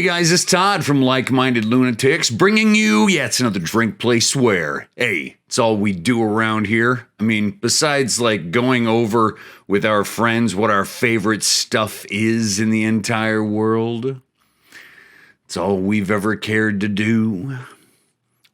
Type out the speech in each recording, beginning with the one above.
Hey guys, it's Todd from Like Minded Lunatics, bringing you, it's another drink, play, swear. Hey, it's all we do around here. I mean, besides like going over with our friends what our favorite stuff is in the entire world, it's all we've ever cared to do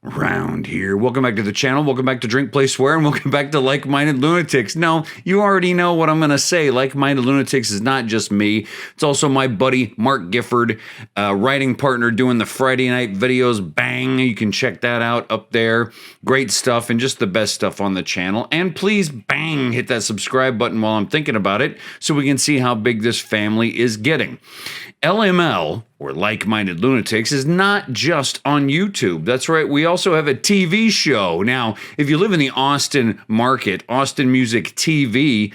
around here. Welcome back to the channel. Welcome back to Drink, Play, Swear, and welcome back to Like Minded Lunatics. No, you already know what I'm going to say. Like Minded Lunatics is not just me. It's also my buddy, Mark Gifford, writing partner doing the Friday night videos. Bang! You can check that out up there. Great stuff and just the best stuff on the channel. And please, bang, hit that subscribe button while I'm thinking about it so we can see how big this family is getting. LML, or Like Minded Lunatics, is not just on YouTube. That's right, we also have a TV show. Now, if you live in the Austin market, Austin Music TV,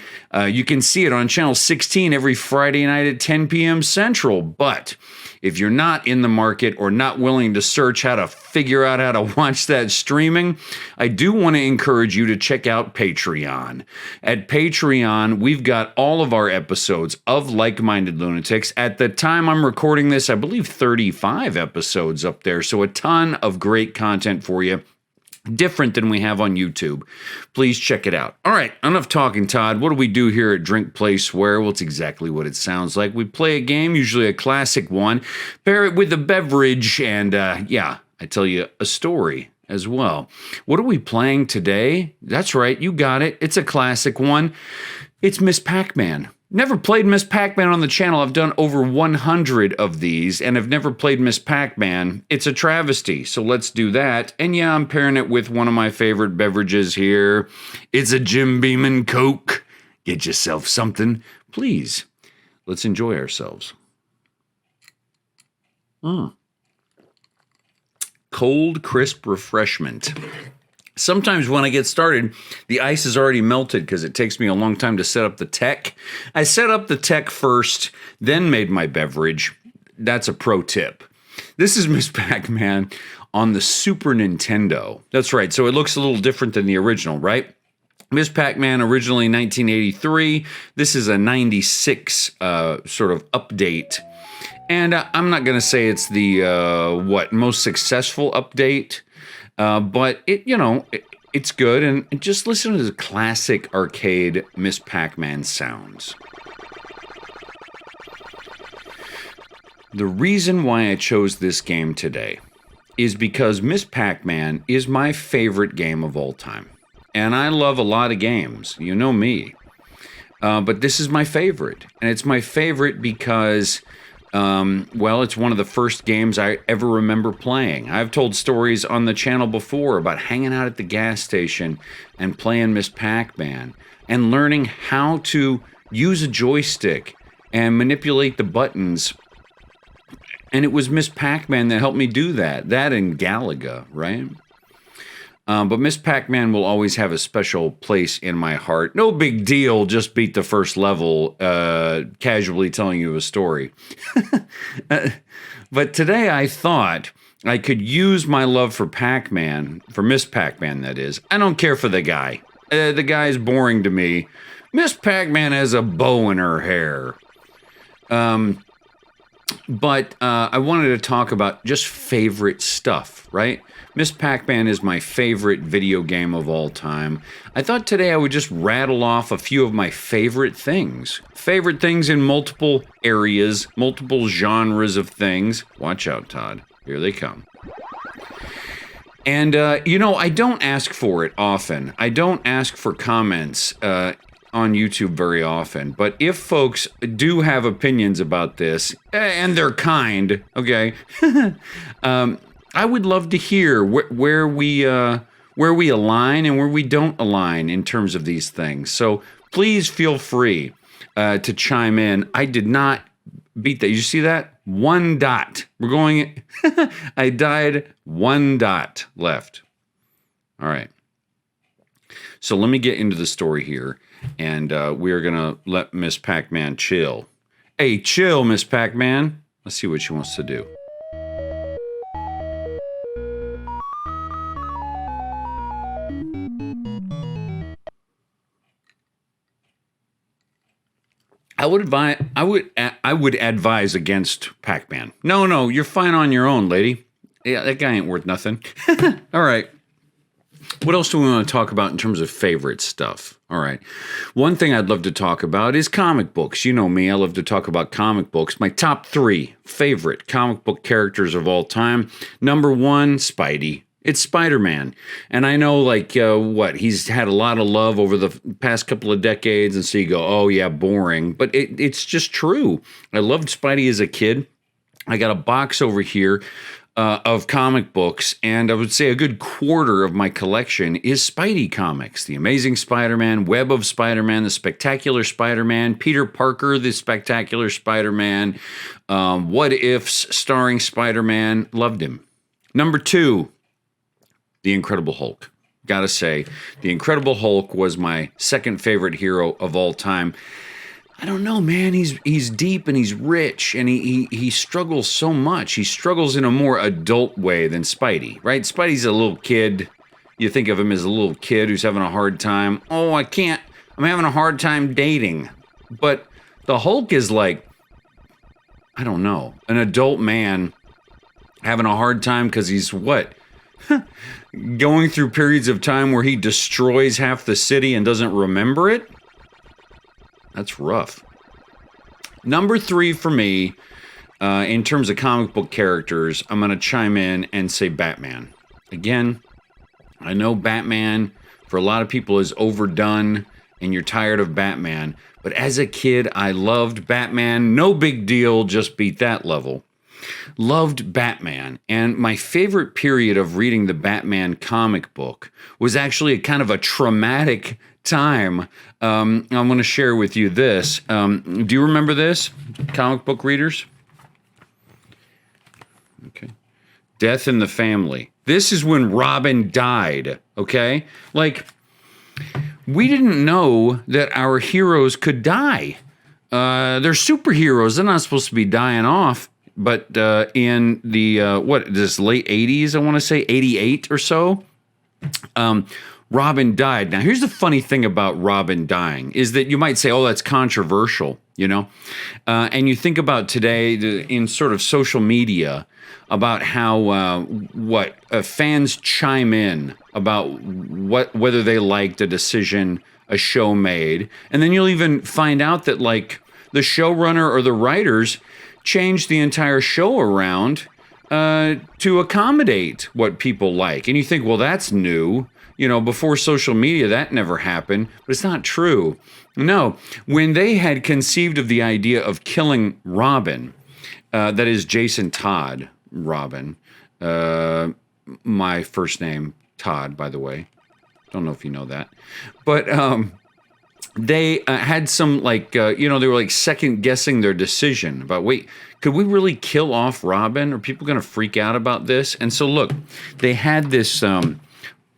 you can see it on channel 16 every Friday night at 10 p.m. Central. But if you're not in the market or not willing to search how to figure out how to watch that streaming, I do want to encourage you to check out Patreon. At Patreon, we've got all of our episodes of Like Minded Lunatics. At the time I'm recording this, I believe 35 episodes up there, so a ton of great content for you. Different than we have on YouTube. Please check it out. All right, enough talking, Todd. What do we do here at Drink, Play, Swear? Well, it's exactly what it sounds like. We play a game, usually a classic one, pair it with a beverage, and I tell you a story as well. What are we playing today? That's right, you got it. It's a classic one. It's Miss Pac-Man. Never played Miss Pac-Man on the channel. I've done over 100 of these and have never played Miss Pac-Man. It's a travesty, so let's do that. And yeah, I'm pairing it with one of my favorite beverages here. It's a Jim Beam and Coke. Get yourself something, please. Let's enjoy ourselves. Cold, crisp refreshment. Sometimes when I get started, the ice is already melted because it takes me a long time to set up the tech. I set up the tech first, then made my beverage. That's a pro tip. This is Miss Pac-Man on the Super Nintendo. That's right, so it looks a little different than the original, right? Miss Pac-Man originally 1983. This is a 96 sort of update. And I'm not going to say it's the, most successful update. But it's good, and just listen to the classic arcade Miss Pac-Man sounds. The reason why I chose this game today is because Miss Pac-Man is my favorite game of all time. And I love a lot of games, you know me. But this is my favorite, and it's my favorite because it's one of the first games I ever remember playing. I've told stories on the channel before about hanging out at the gas station and playing Miss Pac-Man and learning how to use a joystick and manipulate the buttons. And it was Miss Pac-Man that helped me do that. That and Galaga, right? But Miss Pac-Man will always have a special place in my heart. No big deal, just beat the first level, casually telling you a story. But today I thought I could use my love for Pac-Man, for Miss Pac-Man that is. I don't care for the guy. The guy is boring to me. Miss Pac-Man has a bow in her hair. But I wanted to talk about just favorite stuff, right? Miss Pac-Man is my favorite video game of all time. I thought today I would just rattle off a few of my favorite things. Favorite things in multiple areas, multiple genres of things. Watch out, Todd. Here they come. And, I don't ask for it often. I don't ask for comments on YouTube very often, but if folks do have opinions about this, and they're kind, okay, I would love to hear where we align and where we don't align in terms of these things. So please feel free to chime in. I did not beat that. You see that? 1 dot. We're going. I died 1 dot left. All right. So let me get into the story here. And we are going to let Miss Pac-Man chill. Hey, chill, Miss Pac-Man. Let's see what she wants to do. I would advise against Pac-Man. No, you're fine on your own, lady. Yeah, that guy ain't worth nothing. All right. What else do we want to talk about in terms of favorite stuff? All right. One thing I'd love to talk about is comic books. You know me, I love to talk about comic books. My top 3 favorite comic book characters of all time. Number 1, Spidey. It's Spider-Man. And I know, like, he's had a lot of love over the past couple of decades, and so you go, oh, yeah, boring. But it's just true. I loved Spidey as a kid. I got a box over here of comic books, and I would say a good quarter of my collection is Spidey comics. The Amazing Spider-Man, Web of Spider-Man, The Spectacular Spider-Man, Peter Parker, The Spectacular Spider-Man, What Ifs starring Spider-Man. Loved him. Number 2, The Incredible Hulk. Gotta say, The Incredible Hulk was my second favorite hero of all time. I don't know, man. He's deep and he's rich, and he struggles so much. He struggles in a more adult way than Spidey, right? Spidey's a little kid. You think of him as a little kid who's having a hard time. Oh, I'm having a hard time dating. But the Hulk is like, I don't know, an adult man having a hard time because he's what? Going through periods of time where he destroys half the city and doesn't remember it? That's rough. Number 3 for me, in terms of comic book characters, I'm going to chime in and say Batman. Again, I know Batman, for a lot of people, is overdone, and you're tired of Batman. But as a kid, I loved Batman. No big deal, just beat that level. Loved Batman, and my favorite period of reading the Batman comic book was actually a kind of a traumatic time. I'm going to share with you this. Do you remember this, comic book readers? Okay. Death in the Family. This is when Robin died, okay? Like, we didn't know that our heroes could die. They're superheroes. They're not supposed to be dying off. But in the, this late 80s, I want to say, 88 or so, Robin died. Now, here's the funny thing about Robin dying, is that you might say, oh, that's controversial, you know? And you think about today in sort of social media about how, fans chime in about whether they liked a decision a show made. And then you'll even find out that, like, the showrunner or the writers changed the entire show around to accommodate what people like. And you think, well, that's new. You know, before social media, that never happened. But it's not true. No, when they had conceived of the idea of killing Robin, that is Jason Todd Robin, my first name, Todd, by the way. Don't know if you know that. But they had some, like, they were like second guessing their decision about, wait, could we really kill off Robin? Are people going to freak out about this? And so, look, they had this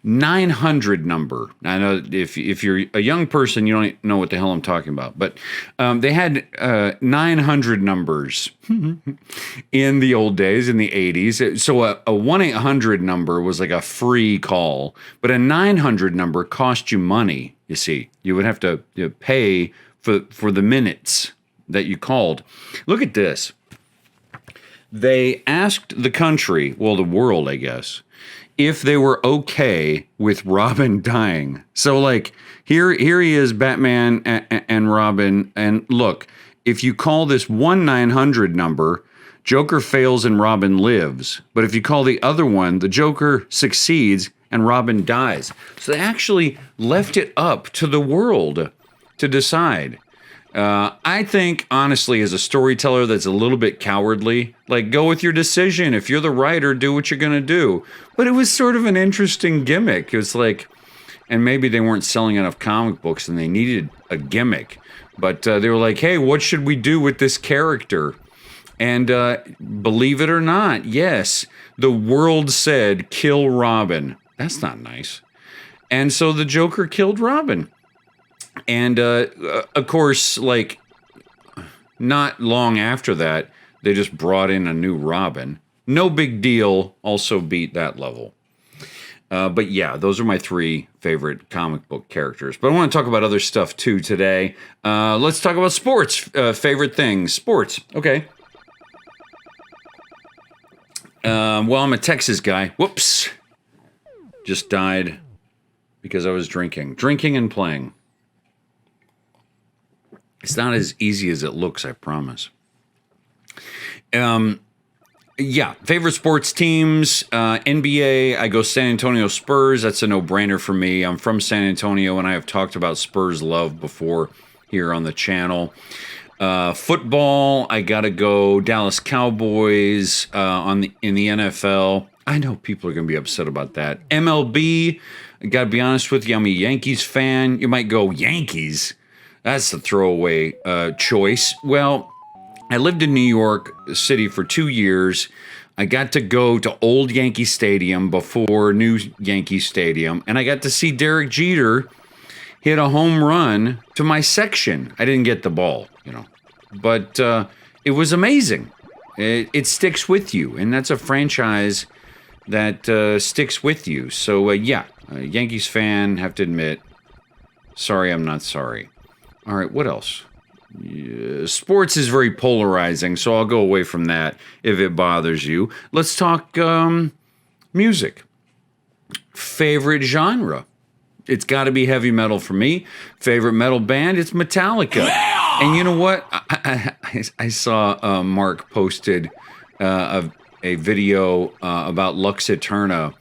900 number. I know if you're a young person, you don't know what the hell I'm talking about. But they had 900 numbers in the old days, in the 80s. So a 1-800 number was like a free call. But a 900 number cost you money, you see. You would have to pay for the minutes that you called. Look at this. They asked the country, well, the world, I guess, if they were okay with Robin dying. So, like, here he is, Batman and Robin, and look, if you call this 1-900 number, Joker fails and Robin lives. But if you call the other one, the Joker succeeds and Robin dies. So they actually left it up to the world to decide. I think, honestly, as a storyteller, that's a little bit cowardly. Like, go with your decision. If you're the writer, do what you're going to do. But it was sort of an interesting gimmick. It was like, and maybe they weren't selling enough comic books and they needed a gimmick. But they were like, hey, what should we do with this character? And believe it or not, yes, the world said, kill Robin. That's not nice. And so the Joker killed Robin. And, of course, like, not long after that, they just brought in a new Robin. No big deal, also beat that level. But yeah, those are my 3 favorite comic book characters. But I want to talk about other stuff too today. Let's talk about sports. Favorite things. Sports. Okay. Well, I'm a Texas guy. Whoops. Just died because I was drinking. Drinking and playing. It's not as easy as it looks, I promise. Yeah, favorite sports teams, NBA, I go San Antonio Spurs. That's a no-brainer for me. I'm from San Antonio, and I have talked about Spurs love before here on the channel. Football, I gotta go Dallas Cowboys in the NFL. I know people are going to be upset about that. MLB, I gotta be honest with you, I'm a Yankees fan. You might go, Yankees? That's the throwaway choice. Well, I lived in New York City for 2 years. I got to go to old Yankee Stadium before new Yankee Stadium, and I got to see Derek Jeter hit a home run to my section. I didn't get the ball, but it was amazing. It sticks with you, and that's a franchise that sticks with you. So, yeah, Yankees fan, have to admit, sorry, I'm not sorry. All right, what else? Sports is very polarizing, so I'll go away from that if it bothers you. Let's talk music. Favorite genre? It's got to be heavy metal for me. Favorite metal band? It's Metallica. Yeah! And you know what? I saw Mark posted a video about Lux Eterna,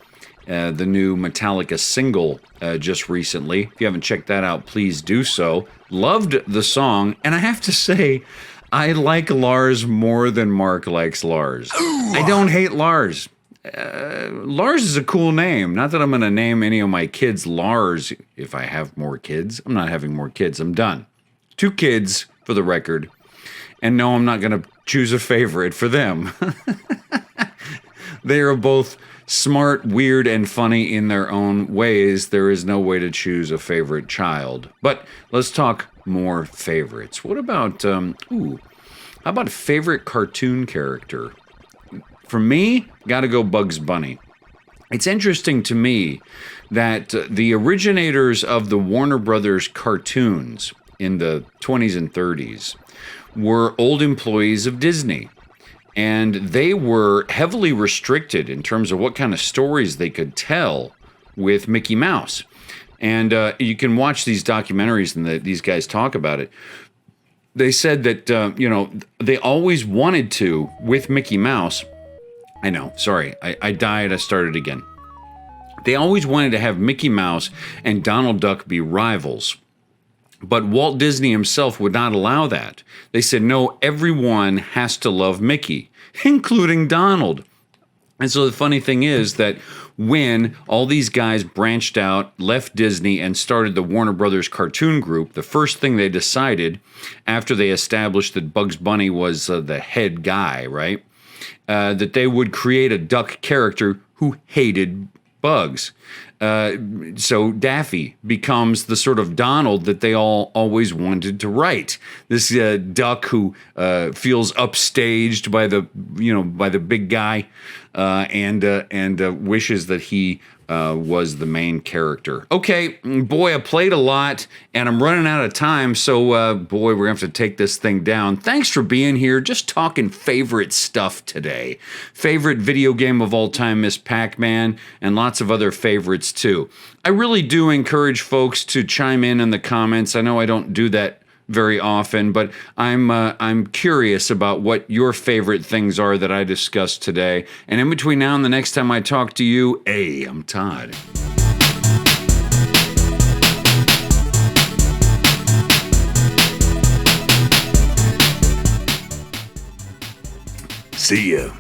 the new Metallica single just recently. If you haven't checked that out, please do so. Loved the song, and I have to say, I like Lars more than Mark likes Lars. Ooh. I don't hate Lars. Lars is a cool name. Not that I'm going to name any of my kids Lars if I have more kids. I'm not having more kids. I'm done. 2 kids, for the record. And no, I'm not going to choose a favorite for them. They are both smart, weird, and funny in their own ways. There is no way to choose a favorite child. But let's talk more favorites. What about, how about favorite cartoon character? For me, gotta go Bugs Bunny. It's interesting to me that the originators of the Warner Brothers cartoons in the 20s and 30s were old employees of Disney. And they were heavily restricted in terms of what kind of stories they could tell with Mickey Mouse. And you can watch these documentaries and these guys talk about it. They said that, they always wanted to, with Mickey Mouse, I know, sorry, I died, I started again. They always wanted to have Mickey Mouse and Donald Duck be rivals. But Walt Disney himself would not allow that. They said, no, everyone has to love Mickey, including Donald. And so the funny thing is that when all these guys branched out, left Disney, and started the Warner Brothers Cartoon Group, the first thing they decided after they established that Bugs Bunny was the head guy, right, that they would create a duck character who hated bugs. So Daffy becomes the sort of Donald that they all always wanted to write. This duck who feels upstaged by the big guy and wishes that he was the main character. Okay, boy, I played a lot and I'm running out of time. So boy, we're gonna have to take this thing down. Thanks for being here. Just talking favorite stuff today. Favorite video game of all time is Pac-Man, and lots of other favorites too. I really do encourage folks to chime in the comments. I know I don't do that very often, but I'm curious about what your favorite things are that I discussed today. And in between now and the next time I talk to you, hey, I'm Todd. See ya.